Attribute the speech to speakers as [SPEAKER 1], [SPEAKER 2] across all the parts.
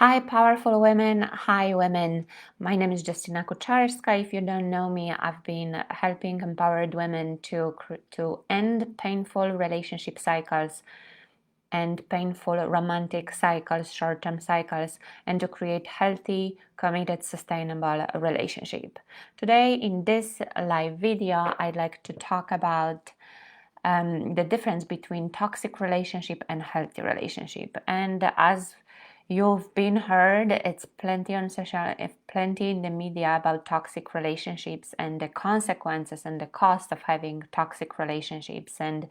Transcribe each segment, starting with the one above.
[SPEAKER 1] Hi, powerful women. Hi, women. My name is Justina Kucharska. If you don't know me, I've been helping empowered women to end painful relationship cycles and painful romantic cycles, short-term cycles, and to create healthy, committed, sustainable relationship. Today, in this live video, I'd like to talk about the difference between toxic relationship and healthy relationship. And as you've been heard, it's plenty on social, plenty in the media about toxic relationships and the consequences and the cost of having toxic relationships. And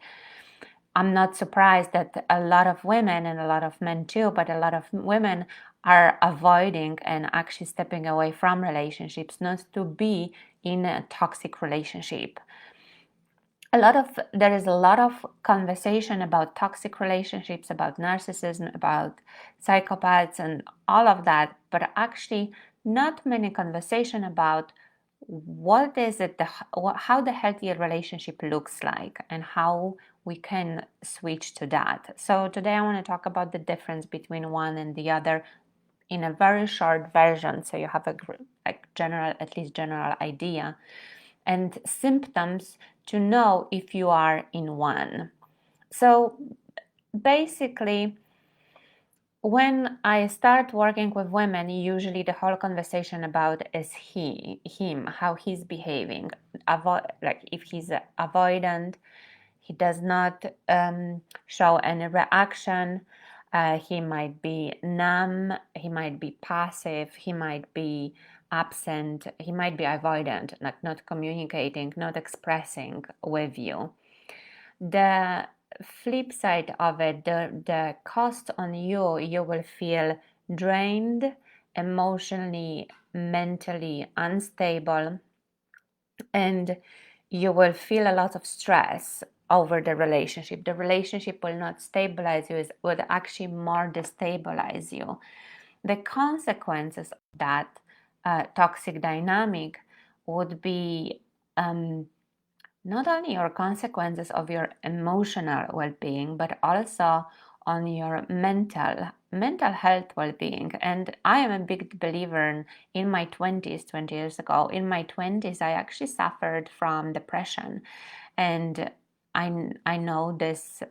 [SPEAKER 1] I'm not surprised that a lot of women and a lot of men too, but a lot of women are avoiding and actually stepping away from relationships, not to be in a toxic relationship. There is a lot of conversation about toxic relationships, about narcissism, about psychopaths and all of that, but actually not many conversation about what is it how the healthier relationship looks like and how we can switch to that. So today I want to talk about the difference between one and the other in a very short version, so you have a general, at least general idea, and symptoms to know if you are in one. So basically, when I start working with women, usually the whole conversation about is him, how he's behaving, like if he's avoidant, he does not show any reaction. He might be numb, he might be passive, he might be absent, he might be avoidant, not communicating, not expressing with you. The flip side of it, the cost on you, you will feel drained, emotionally, mentally unstable, and you will feel a lot of stress over the relationship. The relationship will not stabilize you, it would actually more destabilize you. The consequences of that toxic dynamic would be not only your consequences of your emotional well-being, but also on your mental health well-being. And I am a big believer in my 20s, 20 years ago. In my 20s, I actually suffered from depression, and I know this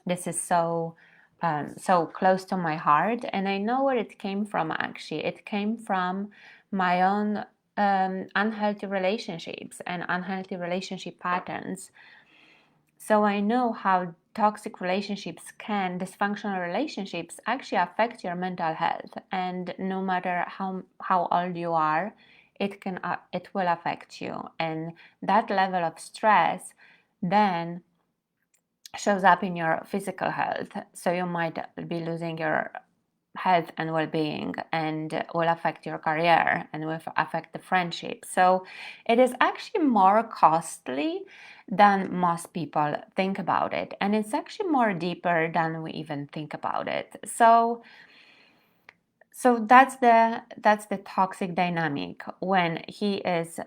[SPEAKER 1] this is so close to my heart, and I know where it came from. Actually, it came from my own unhealthy relationships and unhealthy relationship patterns. So I know how toxic relationships dysfunctional relationships actually affect your mental health. And no matter how old you are, it will affect you. And that level of stress then shows up in your physical health. So you might be losing your health and well-being, and will affect your career and will affect the friendship. So it is actually more costly than most people think about it, and it's actually more deeper than we even think about it. So that's the toxic dynamic, when he is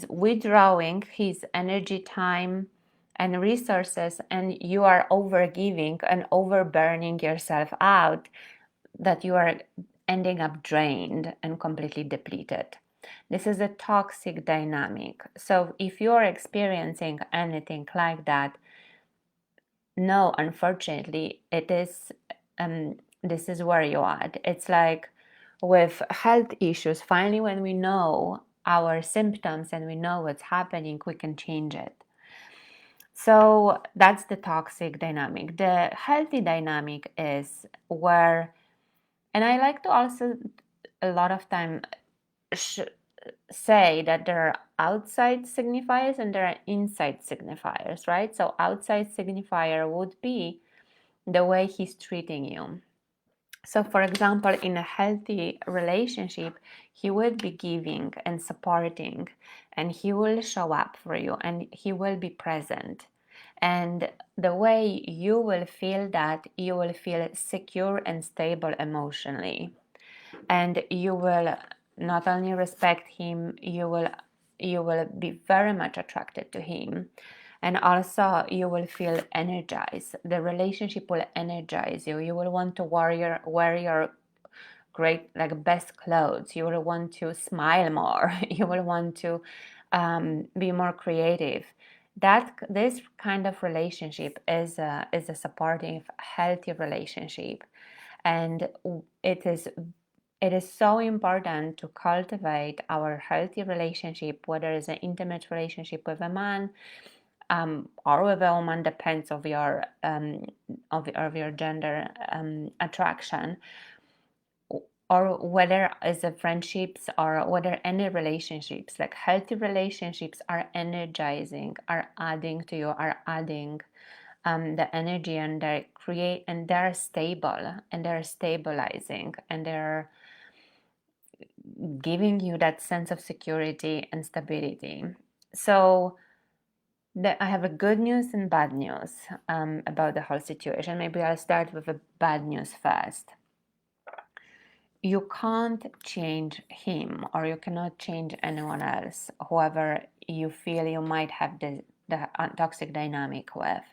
[SPEAKER 1] withdrawing his energy, time, and resources, and you are overgiving and overburning yourself out, that you are ending up drained and completely depleted. This is a toxic dynamic. So if you're experiencing anything like that, no, unfortunately, it is this is where you are. It's like with health issues, finally when we know our symptoms and we know what's happening, we can change it. So that's the toxic dynamic. The healthy dynamic is where, and I like to also a lot of time say that there are outside signifiers and there are inside signifiers, right? So outside signifier would be the way he's treating you. So for example, in a healthy relationship, he would be giving and supporting, and he will show up for you, and he will be present. And the way you will feel that, you will feel secure and stable emotionally, and you will not only respect him, you will be very much attracted to him, and also you will feel energized. The relationship will energize you. You will want to wear your great, like best clothes. You will want to smile more. You will want to be more creative. This kind of relationship is a supportive, healthy relationship, and it is so important to cultivate our healthy relationship, whether it's an intimate relationship with a man or with a woman, depends of of your gender attraction, or whether it's a friendships or whether any relationships. Like healthy relationships are energizing, are adding to you, are adding the energy, and they're stable, and they're stabilizing, and they're giving you that sense of security and stability. So I have a good news and bad news about the whole situation. Maybe I'll start with the bad news first. You can't change him, or you cannot change anyone else, whoever you feel you might have the toxic dynamic with.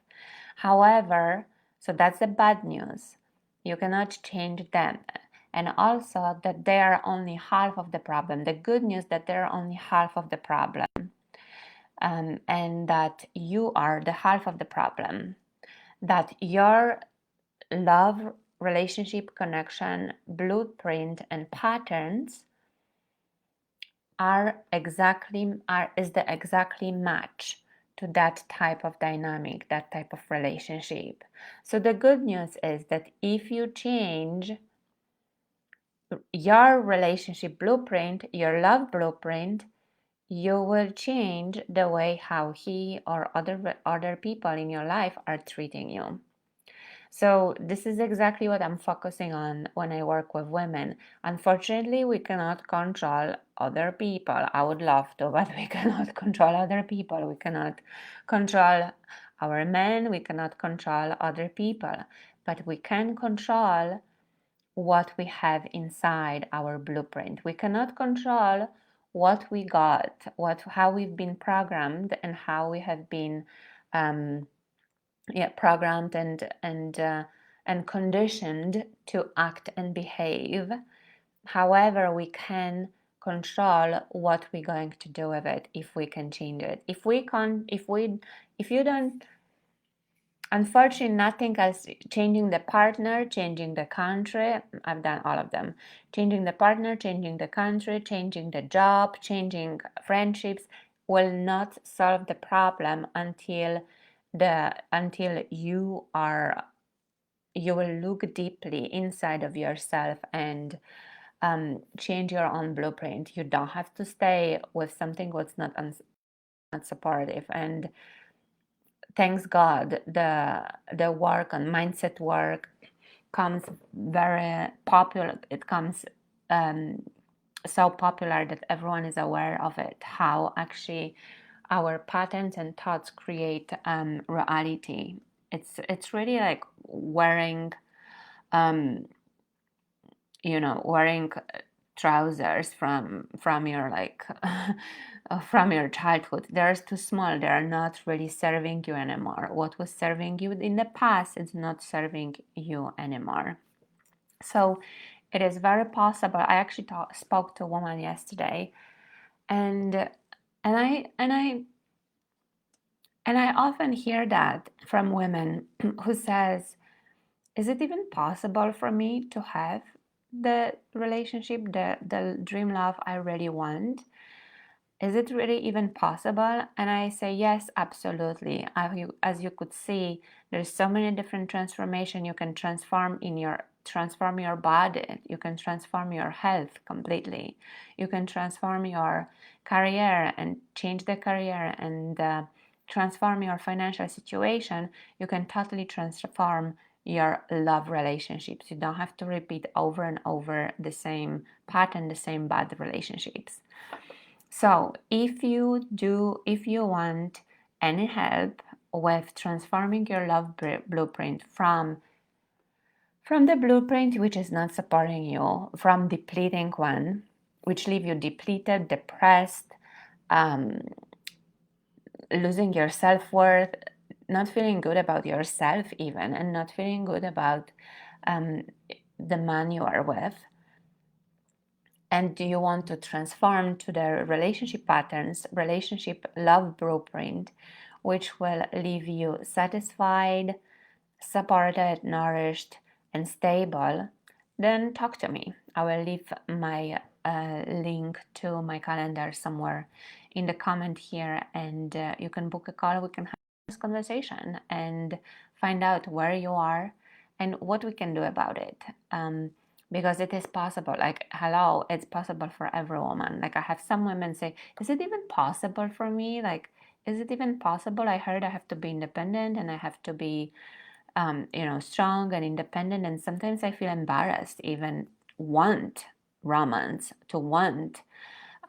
[SPEAKER 1] However, so that's the bad news. You cannot change them. And also that they are only half of the problem. The good news that they're only half of the problem. And that you are the half of the problem. That your love, relationship, connection, blueprint, and patterns is the exactly match to that type of dynamic, that type of relationship. So the good news is that if you change your relationship blueprint, your love blueprint, you will change the way how he or other people in your life are treating you. So this is exactly what I'm focusing on when I work with women. Unfortunately, we cannot control other people. I would love to, but we cannot control other people. We cannot control our men. We cannot control other people. But we can control what we have inside our blueprint. We cannot control what we got, how we've been programmed, and how we have been programmed and conditioned to act and behave. However, we can control what we're going to do with it if we can change it. If you don't, unfortunately, nothing else. Changing the partner, changing the country. I've done all of them. Changing the partner, changing the country, changing the job, changing friendships will not solve the problem until you will look deeply inside of yourself and change your own blueprint. You don't have to stay with something that's not supportive. And thanks God, the work on mindset work comes very popular. It comes so popular that everyone is aware of it. How actually our patterns and thoughts create reality. It's really like wearing wearing trousers from your like from your childhood. They're too small. They are not really serving you anymore. What was serving you in the past is not serving you anymore. So it is very possible. I actually spoke to a woman yesterday, and I often hear that from women who says, is it even possible for me to have the relationship, the dream love I really want? Is it really even possible? And I say, yes, absolutely. As you could see, there's so many different transformation you can transform your body. You can transform your health completely. You can transform your career and change the career and transform your financial situation. You can totally transform your love relationships. You don't have to repeat over and over the same pattern, the same bad relationships. So if you want any help with transforming your love blueprint from the blueprint which is not supporting you, from depleting one, which leave you depleted, depressed, losing your self-worth, not feeling good about yourself even, and not feeling good about the man you are with, and do you want to transform to the relationship patterns, relationship love blueprint, which will leave you satisfied, supported, nourished, and stable, then talk to me. I will leave my link to my calendar somewhere in the comment here, and you can book a call. We can have this conversation and find out where you are and what we can do about it. Because it is possible. Like, hello, it's possible for every woman. Like, I have some women say, is it even possible for me? Like, is it even possible? I heard I have to be independent and I have to be strong and independent. And sometimes I feel embarrassed, even want romance, to want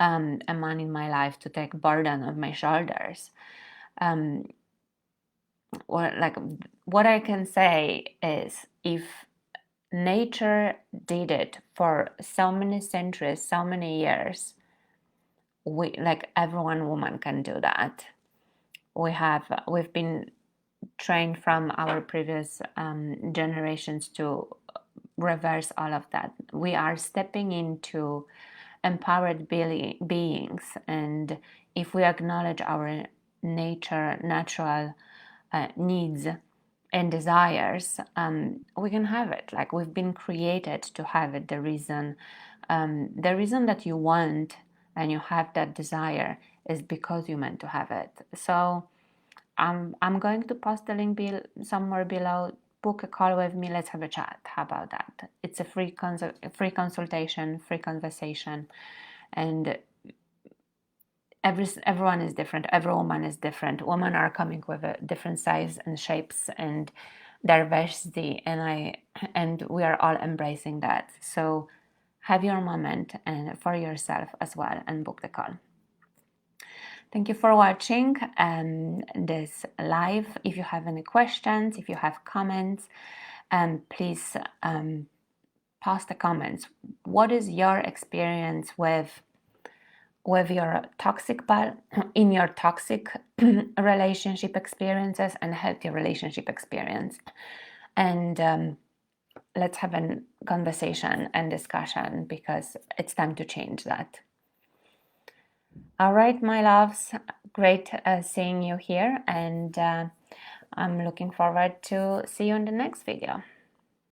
[SPEAKER 1] a man in my life to take burden on my shoulders. Or like, what I can say is, if nature did it for so many centuries, so many years, every one woman can do that. We've been trained from our previous generations to reverse all of that. We are stepping into empowered beings, and if we acknowledge our natural needs and desires, we can have it. Like, we've been created to have it. The reason that you want and you have that desire is because you meant to have it. So I'm going to post the link somewhere below. Book a call with me. Let's have a chat. How about that? It's a free consultation, free conversation, and everyone is different. Every woman is different. Women are coming with a different size and shapes and diversity, and we are all embracing that. So have your moment and for yourself as well, and book the call. Thank you for watching this live. If you have any questions, if you have comments, please post the comments. What is your experience with your toxic in your toxic relationship experiences and healthy relationship experience? And let's have a conversation and discussion, because it's time to change that. All right, my loves, great seeing you here, and I'm looking forward to see you in the next video.